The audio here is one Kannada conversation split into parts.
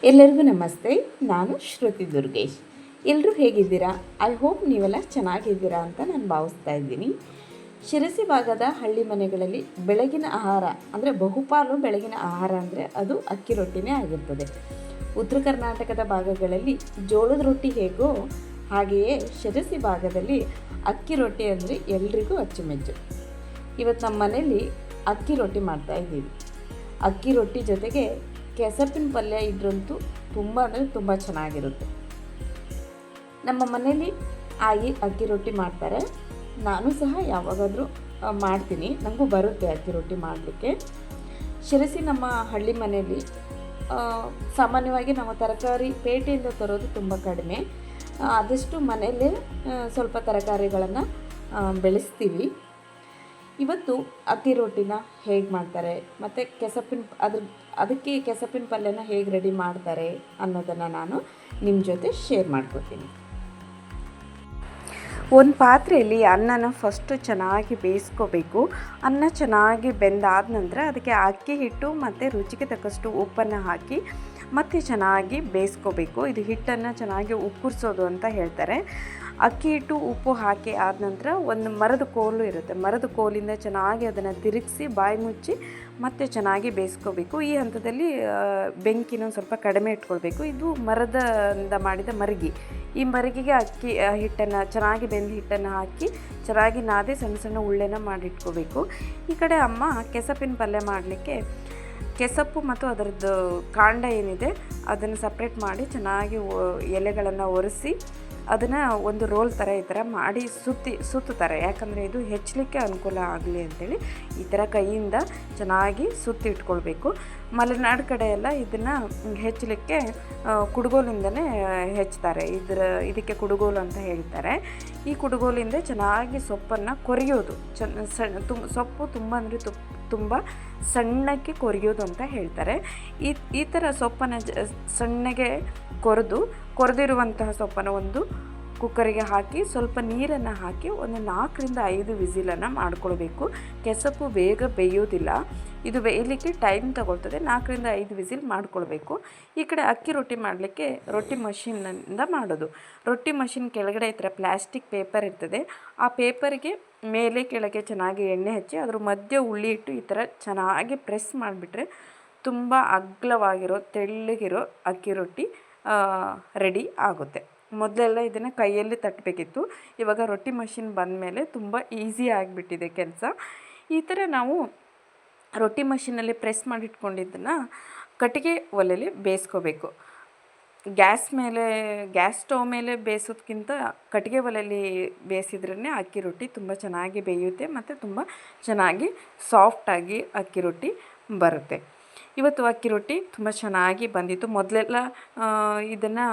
ಎಲ್ಲರಿಗೂ ನಮಸ್ತೆ. ನಾನು ಶ್ರುತಿ ದುರ್ಗೇಶ್. ಎಲ್ಲರೂ ಹೇಗಿದ್ದೀರಾ? ಐ ಹೋಪ್ ನೀವೆಲ್ಲ ಚೆನ್ನಾಗಿದ್ದೀರಾ ಅಂತ ನಾನು ಭಾವಿಸ್ತಾ ಇದ್ದೀನಿ. ಶಿರಸಿ ಭಾಗದ ಹಳ್ಳಿ ಮನೆಗಳಲ್ಲಿ ಬೆಳಗಿನ ಆಹಾರ ಅಂದರೆ ಬಹುಪಾಲು ಬೆಳಗಿನ ಆಹಾರ ಅಂದರೆ ಅದು ಅಕ್ಕಿ ರೊಟ್ಟಿನೇ ಆಗಿರ್ತದೆ. ಉತ್ತರ ಕರ್ನಾಟಕದ ಭಾಗಗಳಲ್ಲಿ ಜೋಳದ ರೊಟ್ಟಿ ಹೇಗೋ ಹಾಗೆಯೇ ಶಿರಸಿ ಭಾಗದಲ್ಲಿ ಅಕ್ಕಿ ರೊಟ್ಟಿ ಅಂದರೆ ಎಲ್ರಿಗೂ ಅಚ್ಚುಮೆಚ್ಚು. ಇವತ್ತು ನಮ್ಮ ಮನೆಯಲ್ಲಿ ಅಕ್ಕಿ ರೊಟ್ಟಿ ಮಾಡ್ತಾಯಿದ್ದೀವಿ. ಅಕ್ಕಿ ರೊಟ್ಟಿ ಜೊತೆಗೆ ಕೆಸಪ್ಪಿನ ಪಲ್ಯ ಇದ್ರಂತೂ ತುಂಬ ಅಂದರೆ ತುಂಬ ಚೆನ್ನಾಗಿರುತ್ತೆ. ನಮ್ಮ ಮನೇಲಿ ಅಕ್ಕಿ ರೊಟ್ಟಿ ಮಾಡ್ತಾರೆ. ನಾನು ಸಹ ಯಾವಾಗಾದರೂ ಮಾಡ್ತೀನಿ, ನನಗೂ ಬರುತ್ತೆ ಅಕ್ಕಿ ರೊಟ್ಟಿ ಮಾಡಲಿಕ್ಕೆ. ಶಿರಸಿ ನಮ್ಮ ಹಳ್ಳಿ ಮನೆಯಲ್ಲಿ ಸಾಮಾನ್ಯವಾಗಿ ನಾವು ತರಕಾರಿ ಪೇಟೆಯಿಂದ ತರೋದು ತುಂಬ ಕಡಿಮೆ. ಆದಷ್ಟು ಮನೆಯಲ್ಲೇ ಸ್ವಲ್ಪ ತರಕಾರಿಗಳನ್ನು ಬೆಳೆಸ್ತೀವಿ. ಇವತ್ತು ಅಕ್ಕಿ ರೊಟ್ಟಿನ ಹೇಗೆ ಮಾಡ್ತಾರೆ ಮತ್ತು ಅದಕ್ಕೆ ಕೆಸಪ್ಪಿನ ಪಲ್ಯನ ಹೇಗೆ ರೆಡಿ ಮಾಡ್ತಾರೆ ಅನ್ನೋದನ್ನು ನಾನು ನಿಮ್ಮ ಜೊತೆ ಶೇರ್ ಮಾಡ್ಕೊತೀನಿ. ಒಂದು ಪಾತ್ರೆಯಲ್ಲಿ ಅನ್ನನ ಫಸ್ಟು ಚೆನ್ನಾಗಿ ಬೇಯಿಸ್ಕೋಬೇಕು. ಅನ್ನ ಚೆನ್ನಾಗಿ ಬೆಂದಾದ ನಂತರ ಅದಕ್ಕೆ ಅಕ್ಕಿ ಹಿಟ್ಟು ಮತ್ತು ರುಚಿಗೆ ತಕ್ಕಷ್ಟು ಉಪ್ಪನ್ನು ಹಾಕಿ ಮತ್ತು ಚೆನ್ನಾಗಿ ಬೇಯಿಸ್ಕೋಬೇಕು. ಇದು ಹಿಟ್ಟನ್ನು ಚೆನ್ನಾಗಿ ಉಕ್ಕುರಿಸೋದು ಅಂತ ಹೇಳ್ತಾರೆ. ಅಕ್ಕಿ ಹಿಟ್ಟು ಉಪ್ಪು ಹಾಕಿ ಆದ ನಂತರ ಒಂದು ಮರದ ಕೋಲು ಇರುತ್ತೆ, ಮರದ ಕೋಲಿಂದ ಚೆನ್ನಾಗಿ ಅದನ್ನು ತಿರುಗಿಸಿ ಬಾಯಿ ಮುಚ್ಚಿ ಮತ್ತೆ ಚೆನ್ನಾಗಿ ಬೇಯಿಸ್ಕೋಬೇಕು. ಈ ಹಂತದಲ್ಲಿ ಬೆಂಕಿನ ಸ್ವಲ್ಪ ಕಡಿಮೆ ಇಟ್ಕೊಳ್ಬೇಕು. ಇದು ಮರದಿಂದ ಮಾಡಿದ ಮರಗಿ. ಈ ಮರಗಿಗೆ ಅಕ್ಕಿ ಹಿಟ್ಟನ್ನು ಚೆನ್ನಾಗಿ ಬೆಂದ ಹಿಟ್ಟನ್ನು ಹಾಕಿ ಚೆನ್ನಾಗಿ ನಾದಿ ಸಣ್ಣ ಸಣ್ಣ ಉಳ್ಳೆನ ಮಾಡಿಟ್ಕೋಬೇಕು. ಈ ಕಡೆ ಅಮ್ಮ ಕೆಸಪ್ಪಿನ ಪಲ್ಯ ಮಾಡಲಿಕ್ಕೆ ಕೆಸಪ್ಪು ಮತ್ತು ಅದರದ್ದು ಕಾಂಡ ಏನಿದೆ ಅದನ್ನು ಸಪ್ರೇಟ್ ಮಾಡಿ ಚೆನ್ನಾಗಿ ಎಲೆಗಳನ್ನು ಒರೆಸಿ ಅದನ್ನು ಒಂದು ರೋಲ್ ಥರ ಈ ಥರ ಮಾಡಿ ಸುತ್ತುತ್ತಾರೆ. ಯಾಕಂದರೆ ಇದು ಹೆಚ್ಚಲಿಕ್ಕೆ ಅನುಕೂಲ ಆಗಲಿ ಅಂಥೇಳಿ ಈ ಥರ ಕೈಯಿಂದ ಚೆನ್ನಾಗಿ ಸುತ್ತಿ ಇಟ್ಕೊಳ್ಬೇಕು. ಮಲೆನಾಡು ಕಡೆ ಎಲ್ಲ ಇದನ್ನು ಹೆಚ್ಚಲಿಕ್ಕೆ ಕುಡುಗೋಲಿಂದನೇ ಹೆಚ್ಚುತ್ತಾರೆ. ಇದಕ್ಕೆ ಕುಡುಗೋಲು ಅಂತ ಹೇಳ್ತಾರೆ. ಈ ಕುಡುಗೋಲಿಂದ ಚೆನ್ನಾಗಿ ಸೊಪ್ಪನ್ನು ಕೊರಿಯೋದು, ಸೊಪ್ಪು ತುಂಬ ಅಂದರೆ ತುಂಬ ಸಣ್ಣಕ್ಕೆ ಕೊರಿಯೋದು ಅಂತ ಹೇಳ್ತಾರೆ. ಈ ಥರ ಸೊಪ್ಪನ್ನು ಸಣ್ಣಗೆ ಕೊರೆದಿರುವಂತಹ ಸೊಪ್ಪನ್ನು ಒಂದು ಕುಕ್ಕರಿಗೆ ಹಾಕಿ ಸ್ವಲ್ಪ ನೀರನ್ನು ಹಾಕಿ ಒಂದು 4-5 ವಿಸಿಲನ್ನು ಮಾಡ್ಕೊಳ್ಬೇಕು. ಕೆಸಪ್ಪು ಬೇಗ ಬೇಯೋದಿಲ್ಲ, ಇದು ಬೇಯಲಿಕ್ಕೆ ಟೈಮ್ ತಗೊಳ್ತದೆ. 4-5 ವಿಸಿಲ್ ಮಾಡ್ಕೊಳ್ಬೇಕು. ಈ ಕಡೆ ಅಕ್ಕಿ ರೊಟ್ಟಿ ಮಾಡಲಿಕ್ಕೆ ರೊಟ್ಟಿ ಮಷಿನ್ನಿಂದ ಮಾಡೋದು. ರೊಟ್ಟಿ ಮಷಿನ್ ಕೆಳಗಡೆ ಈ ಥರ ಪ್ಲ್ಯಾಸ್ಟಿಕ್ ಪೇಪರ್ ಇರ್ತದೆ. ಆ ಪೇಪರ್ಗೆ ಮೇಲೆ ಕೆಳಗೆ ಚೆನ್ನಾಗಿ ಎಣ್ಣೆ ಹಚ್ಚಿ ಅದ್ರ ಮಧ್ಯೆ ಉಳ್ಳಿ ಇಟ್ಟು ಈ ಥರ ಚೆನ್ನಾಗಿ ಪ್ರೆಸ್ ಮಾಡಿಬಿಟ್ರೆ ತುಂಬ ಅಗಲವಾಗಿರೋ ತೆಳ್ಳಗಿರೋ ಅಕ್ಕಿ ರೊಟ್ಟಿ ರೆಡಿ ಆಗುತ್ತೆ. ಮೊದಲೆಲ್ಲ ಇದನ್ನು ಕೈಯಲ್ಲಿ ತಟ್ಟಬೇಕಿತ್ತು. ಇವಾಗ ರೊಟ್ಟಿ ಮಷಿನ್ ಬಂದ ಮೇಲೆ ತುಂಬ ಈಸಿ ಆಗಿಬಿಟ್ಟಿದೆ ಕೆಲಸ. ಈ ಥರ ನಾವು ರೊಟ್ಟಿ ಮಷಿನಲ್ಲಿ ಪ್ರೆಸ್ ಮಾಡಿಟ್ಕೊಂಡಿದ್ದನ್ನು ಕಟ್ಟಿಗೆ ಒಲೆಯಲ್ಲಿ ಬೇಯಿಸ್ಕೋಬೇಕು. ಗ್ಯಾಸ್ ಸ್ಟವ್ ಮೇಲೆ ಬೇಯಿಸೋದಕ್ಕಿಂತ ಕಟ್ಟಿಗೆ ಒಲೆಯಲ್ಲಿ ಬೇಯಿಸಿದ್ರೇ ಅಕ್ಕಿ ರೊಟ್ಟಿ ತುಂಬ ಚೆನ್ನಾಗಿ ಬೇಯುತ್ತೆ ಮತ್ತು ತುಂಬ ಚೆನ್ನಾಗಿ ಸಾಫ್ಟಾಗಿ ಅಕ್ಕಿ ರೊಟ್ಟಿ ಬರುತ್ತೆ. ಇವತ್ತು ಅಕ್ಕಿ ರೊಟ್ಟಿ ತುಂಬ ಚೆನ್ನಾಗಿ ಬಂದಿತ್ತು. ಮೊದಲೆಲ್ಲ ಇದನ್ನು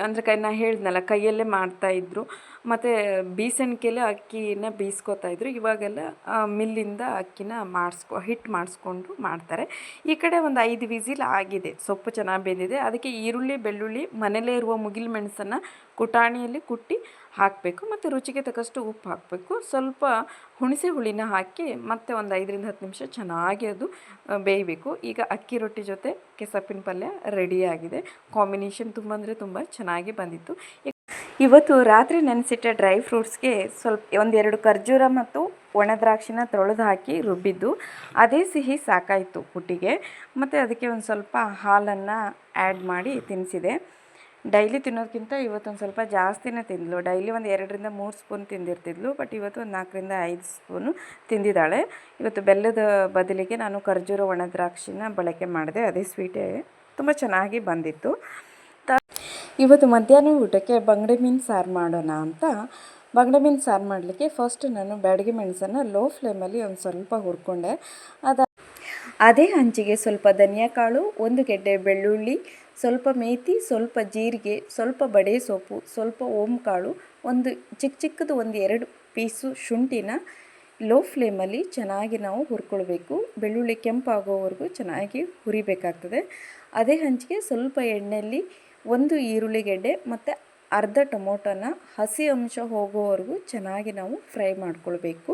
ಅಂದರೆ ನಾನು ಹೇಳಿದ್ನಲ್ಲ ಕೈಯಲ್ಲೇ ಮಾಡ್ತಾಯಿದ್ರು ಮತ್ತು ಬೀಸಣಿಗೆಯಲ್ಲೇ ಅಕ್ಕಿನ ಬೀಸ್ಕೊತಾಯಿದ್ರು. ಇವಾಗೆಲ್ಲ ಮಿಲ್ಲಿಂದ ಅಕ್ಕಿನ ಹಿಟ್ಟು ಮಾಡಿಸ್ಕೊಂಡು ಮಾಡ್ತಾರೆ. ಈ ಕಡೆ ಒಂದು 5 ವಿಸಿಲ್ ಆಗಿದೆ, ಸೊಪ್ಪು ಚೆನ್ನಾಗಿ ಬೆಂದಿದೆ. ಅದಕ್ಕೆ ಈರುಳ್ಳಿ ಬೆಳ್ಳುಳ್ಳಿ ಮನೆಯಲ್ಲೇ ಇರುವ ಮುಗಿಲು ಮೆಣಸನ್ನು ಕುಟಾಣಿಯಲ್ಲಿ ಕುಟ್ಟಿ ಹಾಕಬೇಕು ಮತ್ತು ರುಚಿಗೆ ತಕ್ಕಷ್ಟು ಉಪ್ಪು ಹಾಕಬೇಕು. ಸ್ವಲ್ಪ ಹುಣಸೆ ಹುಳಿನ ಹಾಕಿ ಮತ್ತೆ ಒಂದು 5-10 ನಿಮಿಷ ಚೆನ್ನಾಗಿ ಅದು ಬೇಯಬೇಕು. ಈಗ ಅಕ್ಕಿ ರೊಟ್ಟಿ ಜೊತೆ ಕೆಸಪ್ಪಿನ ಪಲ್ಯ ರೆಡಿಯಾಗಿದೆ. ಕಾಂಬಿನೇಷನ್ ತುಂಬ ಅಂದರೆ ತುಂಬ ಚೆನ್ನಾಗಿ ಬಂದಿತ್ತು. ಇವತ್ತು ರಾತ್ರಿ ನೆನೆಸಿಟ್ಟ ಡ್ರೈ ಫ್ರೂಟ್ಸ್ಗೆ ಸ್ವಲ್ಪ 1-2 ಖರ್ಜೂರ ಮತ್ತು ಒಣ ದ್ರಾಕ್ಷಿನ ತೊಳೆದು ಹಾಕಿ ರುಬ್ಬಿದ್ದು, ಅದೇ ಸಿಹಿ ಸಾಕಾಯಿತು ಪುಟ್ಟಿಗೆ. ಮತ್ತು ಅದಕ್ಕೆ ಒಂದು ಸ್ವಲ್ಪ ಹಾಲನ್ನು ಆ್ಯಡ್ ಮಾಡಿ ತಿನ್ನಿಸಿದೆ. ಡೈಲಿ ತಿನ್ನೋದಕ್ಕಿಂತ ಇವತ್ತೊಂದು ಸ್ವಲ್ಪ ಜಾಸ್ತಿನೇ ತಿಂದಳು. ಡೈಲಿ ಒಂದು 2-3 ಸ್ಪೂನ್ ತಿಂದಿರ್ತಿದ್ಲು, ಬಟ್ ಇವತ್ತು ಒಂದು 4-5 ಸ್ಪೂನು ತಿಂದಿದ್ದಾಳೆ. ಇವತ್ತು ಬೆಲ್ಲದ ಬದಲಿಗೆ ನಾನು ಖರ್ಜೂರ ಒಣ ದ್ರಾಕ್ಷಿನ ಬಳಕೆ ಮಾಡಿದೆ. ಅದೇ ಸ್ವೀಟೇ ತುಂಬ ಚೆನ್ನಾಗಿ ಬಂದಿತ್ತು. ಇವತ್ತು ಮಧ್ಯಾಹ್ನ ಊಟಕ್ಕೆ ಬಂಗಡೆ ಮೀನು ಸಾರು ಮಾಡೋಣ ಅಂತ ಬಂಗಡೆ ಮೀನು ಸಾರು ಮಾಡಲಿಕ್ಕೆ ಫಸ್ಟ್ ನಾನು ಬ್ಯಾಡಗಿ ಮೆಣಸನ್ನು ಲೋ ಫ್ಲೇಮಲ್ಲಿ ಒಂದು ಸ್ವಲ್ಪ ಹುರ್ಕೊಂಡೆ. ಅದೇ ಹಂಚಿಗೆ ಸ್ವಲ್ಪ ಧನಿಯಾಕಾಳು, 1 ಗೆಡ್ಡೆ ಬೆಳ್ಳುಳ್ಳಿ, ಸ್ವಲ್ಪ ಮೇಥಿ, ಸ್ವಲ್ಪ ಜೀರಿಗೆ, ಸ್ವಲ್ಪ ಬಡೆ ಸೊಪ್ಪು, ಸ್ವಲ್ಪ ಓಂಕಾಳು, ಒಂದು ಚಿಕ್ಕದು 1-2 ಪೀಸು ಶುಂಠಿನ ಲೋ ಫ್ಲೇಮಲ್ಲಿ ಚೆನ್ನಾಗಿ ನಾವು ಹುರ್ಕೊಳ್ಬೇಕು. ಬೆಳ್ಳುಳ್ಳಿ ಕೆಂಪಾಗೋವರೆಗೂ ಚೆನ್ನಾಗಿ ಹುರಿಬೇಕಾಗ್ತದೆ. ಅದೇ ಹಂಚಿಗೆ ಸ್ವಲ್ಪ ಎಣ್ಣೆಯಲ್ಲಿ 1 ಈರುಳ್ಳಿ ಗೆಡ್ಡೆ ಮತ್ತು ಅರ್ಧ ಟೊಮೊಟೊನ ಹಸಿ ಅಂಶ ಹೋಗೋವರೆಗೂ ಚೆನ್ನಾಗಿ ನಾವು ಫ್ರೈ ಮಾಡ್ಕೊಳ್ಬೇಕು.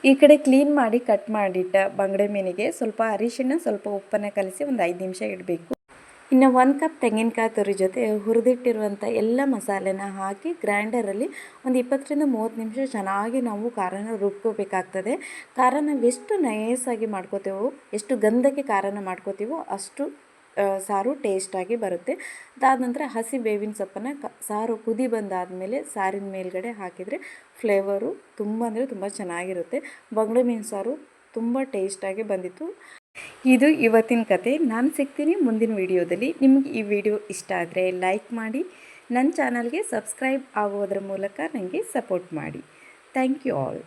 ಈ ಕಡೆ ಕ್ಲೀನ್ ಮಾಡಿ ಕಟ್ ಮಾಡಿಟ್ಟ ಬಂಗಡೆ ಮೀನಿಗೆ ಸ್ವಲ್ಪ ಅರಿಶಿಣ ಸ್ವಲ್ಪ ಉಪ್ಪನ್ನು ಕಲಿಸಿ ಒಂದು 5 ನಿಮಿಷ ಇಡಬೇಕು. ಇನ್ನು 1 ಕಪ್ ತೆಂಗಿನಕಾಯಿ ತುರಿ ಜೊತೆ ಹುರಿದಿಟ್ಟಿರುವಂಥ ಎಲ್ಲ ಮಸಾಲೆನ ಹಾಕಿ ಗ್ರೈಂಡರಲ್ಲಿ ಒಂದು 20ರಿಂದ 30 ನಿಮಿಷ ಚೆನ್ನಾಗಿ ನಾವು ಖಾರನ ರುಬ್ಕೋಬೇಕಾಗ್ತದೆ. ಖಾರ ನಾವು ಎಷ್ಟು ನಯಸಾಗಿ ಮಾಡ್ಕೋತೀವೋ, ಎಷ್ಟು ಗಂಧಕ್ಕೆ ಖಾರನ ಮಾಡ್ಕೋತೀವೋ ಅಷ್ಟು ಸಾರು ಟೇಸ್ಟಾಗಿ ಬರುತ್ತೆ. ಅದಾದ ನಂತರ ಹಸಿ ಬೇವಿನ ಸೊಪ್ಪನ್ನು ಸಾರು ಕುದಿ ಬಂದಾದಮೇಲೆ ಸಾರಿನ ಮೇಲ್ಗಡೆ ಹಾಕಿದರೆ ಫ್ಲೇವರು ತುಂಬ ಅಂದರೆ ತುಂಬ ಚೆನ್ನಾಗಿರುತ್ತೆ. ಬಂಗಡೆ ಮೀನು ಸಾರು ತುಂಬ ಟೇಸ್ಟಾಗಿ ಬಂದಿತ್ತು. ಇದು ಇವತ್ತಿನ ಕತೆ. ನಾನು ಸಿಗ್ತೀನಿ ಮುಂದಿನ ವಿಡಿಯೋದಲ್ಲಿ. ನಿಮಗೆ ಈ ವಿಡಿಯೋ ಇಷ್ಟ ಆದರೆ ಲೈಕ್ ಮಾಡಿ, ನನ್ನ ಚಾನಲ್ಗೆ ಸಬ್ಸ್ಕ್ರೈಬ್ ಆಗೋದ್ರ ಮೂಲಕ ನನಗೆ ಸಪೋರ್ಟ್ ಮಾಡಿ. Thank you all.